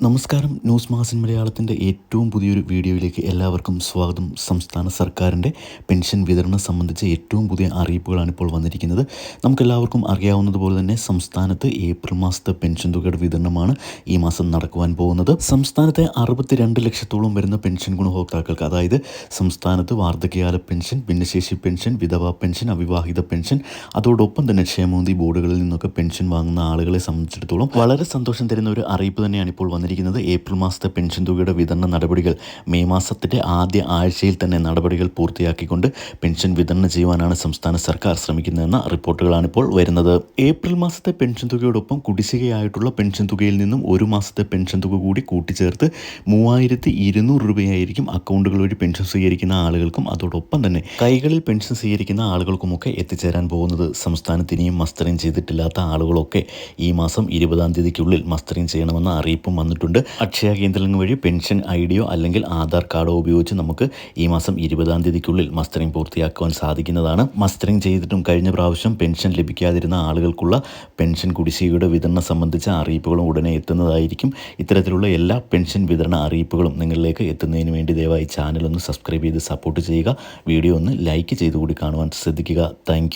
നമസ്കാരം. News magazine മലയാളത്തിൻ്റെ ഏറ്റവും പുതിയൊരു വീഡിയോയിലേക്ക് എല്ലാവർക്കും സ്വാഗതം. സംസ്ഥാന സർക്കാരിൻ്റെ പെൻഷൻ വിതരണം സംബന്ധിച്ച് ഏറ്റവും പുതിയ അറിയിപ്പുകളാണ് ഇപ്പോൾ വന്നിരിക്കുന്നത്. നമുക്കെല്ലാവർക്കും അറിയാവുന്നതുപോലെ തന്നെ സംസ്ഥാനത്ത് ഏപ്രിൽ മാസത്തെ പെൻഷൻ തുകയുടെ വിതരണമാണ് ഈ മാസം നടക്കുവാൻ പോകുന്നത്. സംസ്ഥാനത്തെ 62 ലക്ഷത്തോളം വരുന്ന പെൻഷൻ ഗുണഭോക്താക്കൾക്ക്, അതായത് സംസ്ഥാനത്ത് വാർദ്ധക്യകാല പെൻഷൻ, ഭിന്നശേഷി പെൻഷൻ, വിധവാ പെൻഷൻ, അവിവാഹിത പെൻഷൻ, അതോടൊപ്പം തന്നെ ക്ഷേമനിധി ബോർഡുകളിൽ നിന്നൊക്കെ പെൻഷൻ വാങ്ങുന്ന ആളുകളെ സംബന്ധിച്ചിടത്തോളം വളരെ സന്തോഷം തരുന്ന ഒരു അറിയിപ്പ് തന്നെയാണ് ഇപ്പോൾ വന്നിരിക്കുന്നത്. ഏപ്രിൽ മാസത്തെ പെൻഷൻ തുകയുടെ വിതരണ നടപടികൾ മെയ് മാസത്തിൻ്റെ ആദ്യ ആഴ്ചയിൽ തന്നെ നടപടികൾ പൂർത്തിയാക്കിക്കൊണ്ട് പെൻഷൻ വിതരണം ചെയ്യുവാനാണ് സംസ്ഥാന സർക്കാർ ശ്രമിക്കുന്നതെന്ന റിപ്പോർട്ടുകളാണ് ഇപ്പോൾ വരുന്നത്. ഏപ്രിൽ മാസത്തെ പെൻഷൻ തുകയോടൊപ്പം കുടിശ്ശികയായിട്ടുള്ള പെൻഷൻ തുകയിൽ നിന്നും ഒരു മാസത്തെ പെൻഷൻ തുക കൂടി കൂട്ടിച്ചേർത്ത് 3200 രൂപയായിരിക്കും അക്കൗണ്ടുകൾ വഴി പെൻഷൻ സ്വീകരിക്കുന്ന ആളുകൾക്കും അതോടൊപ്പം തന്നെ കൈകളിൽ പെൻഷൻ സ്വീകരിക്കുന്ന ആളുകൾക്കുമൊക്കെ എത്തിച്ചേരാൻ പോകുന്നത്. സംസ്ഥാനത്ത് ഇനിയും മസ്റ്ററിങ് ചെയ്തിട്ടില്ലാത്ത ആളുകളൊക്കെ ഈ മാസം 20-ാം തീയതിക്കുള്ളിൽ മസ്റ്ററിങ് ചെയ്യണമെന്ന അറിയിപ്പും വന്നിട്ടുണ്ട്. അക്ഷയ കേന്ദ്രങ്ങൾ വഴി പെൻഷൻ ഐഡിയോ അല്ലെങ്കിൽ ആധാർ കാർഡോ ഉപയോഗിച്ച് നമുക്ക് ഈ മാസം 20-ാം തീയതിക്കുള്ളിൽ മസ്റ്ററിങ് പൂർത്തിയാക്കുവാൻ സാധിക്കുന്നതാണ്. മസ്റ്ററിങ് ചെയ്തിട്ടും കഴിഞ്ഞ പ്രാവശ്യം പെൻഷൻ ലഭിക്കാതിരുന്ന ആളുകൾക്കുള്ള പെൻഷൻ കുടിശ്ശികയുടെ വിതരണം സംബന്ധിച്ച അറിയിപ്പുകളും ഉടനെ എത്തുന്നതായിരിക്കും. ഇത്തരത്തിലുള്ള എല്ലാ പെൻഷൻ വിതരണ അറിയിപ്പുകളും നിങ്ങളിലേക്ക് എത്തുന്നതിന് വേണ്ടി ദയവായി ചാനൽ ഒന്ന് സബ്സ്ക്രൈബ് ചെയ്ത് സപ്പോർട്ട് ചെയ്യുക. വീഡിയോ ഒന്ന് ലൈക്ക് ചെയ്തുകൂടി കാണുവാൻ ശ്രദ്ധിക്കുക. താങ്ക്